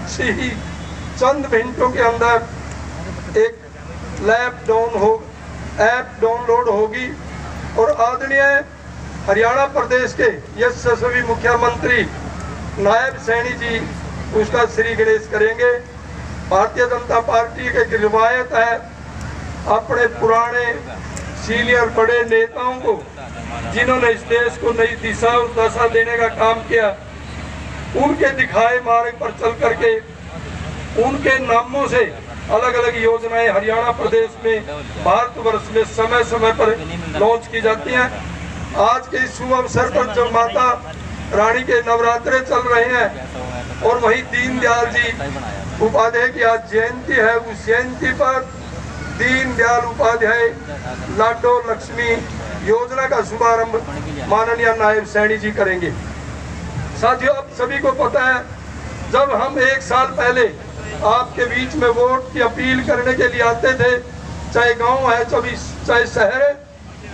कुछ ही चंद मिनटों के अंदर एक ऐप डाउनलोड होगी और आदरणीय हरियाणा प्रदेश के यशस्वी मुख्यमंत्री नायब सैनी जी उसका श्री गणेश करेंगे। भारतीय जनता पार्टी की एक रिवायत है, अपने पुराने सीनियर बड़े नेताओं को जिन्होंने इस देश को नई दिशा और दशा देने का काम किया, उनके दिखाए मार्ग पर चल करके उनके नामों से अलग अलग योजनाएं हरियाणा प्रदेश में, भारतवर्ष में समय समय पर लॉन्च की जाती हैं। आज के इस शुभ अवसर पर जब माता रानी के नवरात्रे चल रहे हैं और वहीं दीनदयाल जी उपाध्याय की आज जयंती है, उस जयंती पर दीनदयाल उपाध्याय लाडो लक्ष्मी योजना का शुभारंभ माननीय नायब सैनी जी करेंगे। साथियों, आप सभी को पता है, जब हम एक साल पहले आपके बीच में वोट की अपील करने के लिए आते थे, चाहे गांव है चाहे शहर है,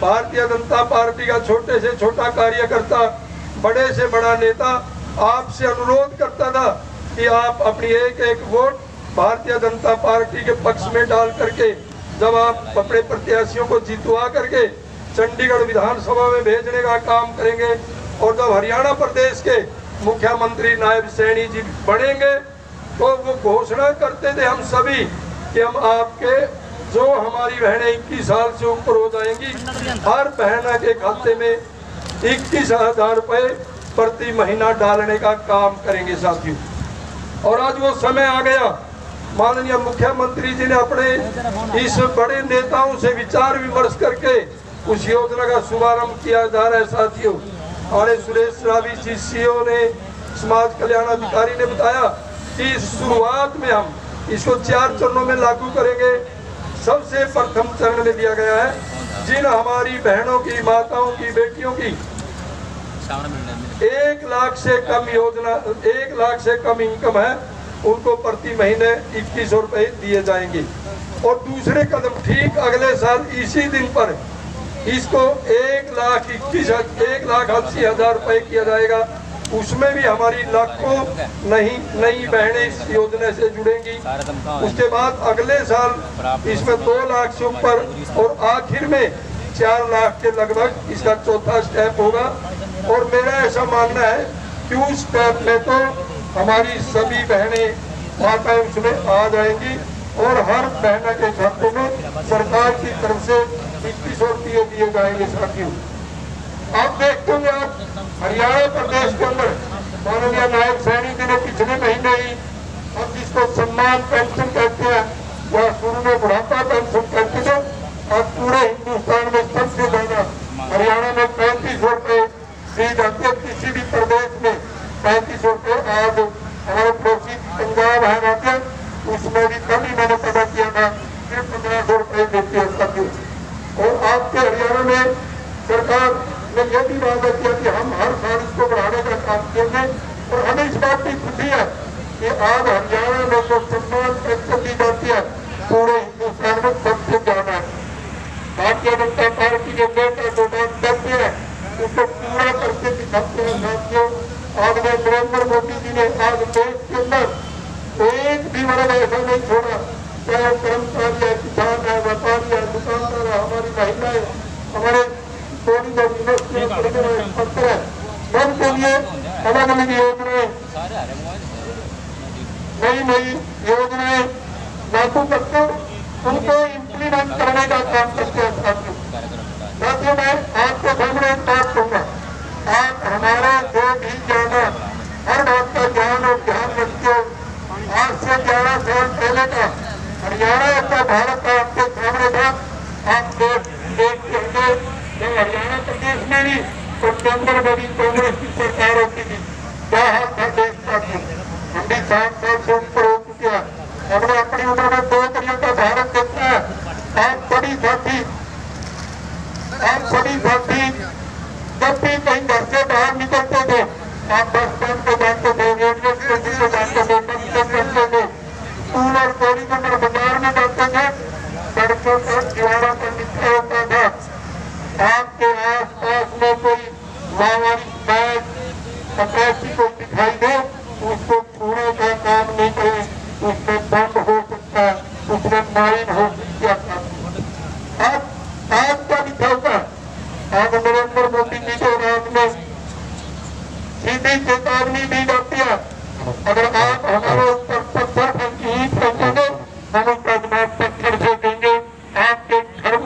भारतीय जनता पार्टी का छोटे से छोटा कार्यकर्ता, बड़े से बड़ा नेता आपसे अनुरोध करता था कि आप अपनी एक एक वोट भारतीय जनता पार्टी के पक्ष में डाल करके जब आप अपने प्रत्याशियों को जितवा करके चंडीगढ़ विधानसभा में भेजने का काम करेंगे और जब हरियाणा प्रदेश के मुख्यमंत्री नायब सैनी जी बनेंगे तो वो घोषणा करते थे हम सभी कि हम आपके जो हमारी बहनें 21 साल से ऊपर हो जाएंगी, हर बहना के खाते में 21,000 रुपये प्रति महीना डालने का काम करेंगे साथियों। और आज वो समय आ गया, माननीय मुख्यमंत्री जी ने अपने इस बड़े नेताओं से विचार विमर्श करके उस योजना का शुभारंभ किया जा रहा है साथियों। हमारे सुरेश रावी जी सीओ ने, समाज कल्याण अधिकारी ने बताया कि शुरुआत में हम इसको 4 चरणों में लागू करेंगे। सबसे प्रथम चरण में दिया गया है जिन हमारी बहनों की, माताओं की, बेटियों की 1 लाख से कम योजना, 1 लाख से कम इनकम है, उनको प्रति महीने 2100 रुपये दिए जाएंगे। और दूसरे कदम ठीक अगले साल इसी दिन पर इसको 1,80,000 रुपये किया जाएगा। उसमें भी हमारी लाखों नई बहनें इस योजना से जुड़ेंगी। उसके बाद अगले साल इसमें 2 लाख से ऊपर और आखिर में 4 लाख के लगभग इसका चौथा स्टेप होगा। और मेरा ऐसा मानना है कि उस स्टेप में तो हमारी सभी बहनें माताएं उसमें आ जाएंगी और हर बहना के खाते में सरकार की तरफ से 2100 रुपये दिए जाएंगे साथियों। आप देखते होंगे, आप हरियाणा प्रदेश के अंदर माननीय नायब सैनी जी ने पिछले महीने ही अब जिसको सम्मान पेंशन कहते हैं या शुरू में बुढ़ापा पेंशन कहते थे, अब पूरे हिंदुस्तान में सबसे ज्यादा हरियाणा में 3500 रुपये दी जाती है। किसी भी प्रदेश में 3500 रुपये। आज हमारे पड़ोसी पंजाब है राज्य, उसमें भी कल ही मैंने पता किया था सिर्फ 1500 रुपये देती है साथियों। और आपके हरियाणा में सरकार ने यह भी वादा किया कि हम हर साल इसको बढ़ाने का काम करेंगे। और हमें इस बात की खुशी है कि आज हरियाणा में जो सम्मान पेंशन दी जाती है पूरे हिंदुस्तान में सबसे ज्यादा है। भारतीय जनता पार्टी के नेता जो बात करते हैं उसको पूरा करके दिखाते हैं साथियों। आज नरेंद्र मोदी जी ने आज देश के अंदर एक भी वर्ग ऐसा नहीं छोड़ा, चाहे कर्मचारी है, किसान है, व्यापारी है, दुकानदार है, हमारी महिलाएं, हमारे यूनिवर्सिटी में पढ़ने वाले छात्र है, सबके लिए अलग अलग योजनाएं, नई योजनाएं लागू करके उनको इम्प्लीमेंट करने का काम करते हैं साथियों। मैं आपके सामने एक बात कहूँगा, आप हमारा जो भी ज्ञान है हर बात का ज्ञान और ध्यान रखते हो। आज से 11 साल पहले का हरियाणा का भारत का आपके सामने था। आप देखते होंगे जब हरियाणा प्रदेश में भी तो केंद्र में भी कांग्रेस की सरकार होती थी, क्या हाल था देश का। हम भी 7 साल से ऊपर हो चुके हैं। हमने अपनी उम्र में 2 करोड़ का भारत देखा है। आप सभी साथी जब भी कहीं घर से बाहर निकलते थे, आप बस स्टैंड को जानते थे, रेलवे स्टेशन को जानते थे, बस स्टैंड करते थे, स्कूल और कॉलेज में बाजार में जाते थे, सड़कों पर दीवारों पर लिखा होता था आपके आस पास में कोई लावारिस बैग 85 को दिखाई दे उसको छूने का काम नहीं माइन होगी। आप क्या लिखा होगा? आप नरेंद्र मोदी जी को रात में सीधी चेतावनी दी जाती है, अगर आप हमारे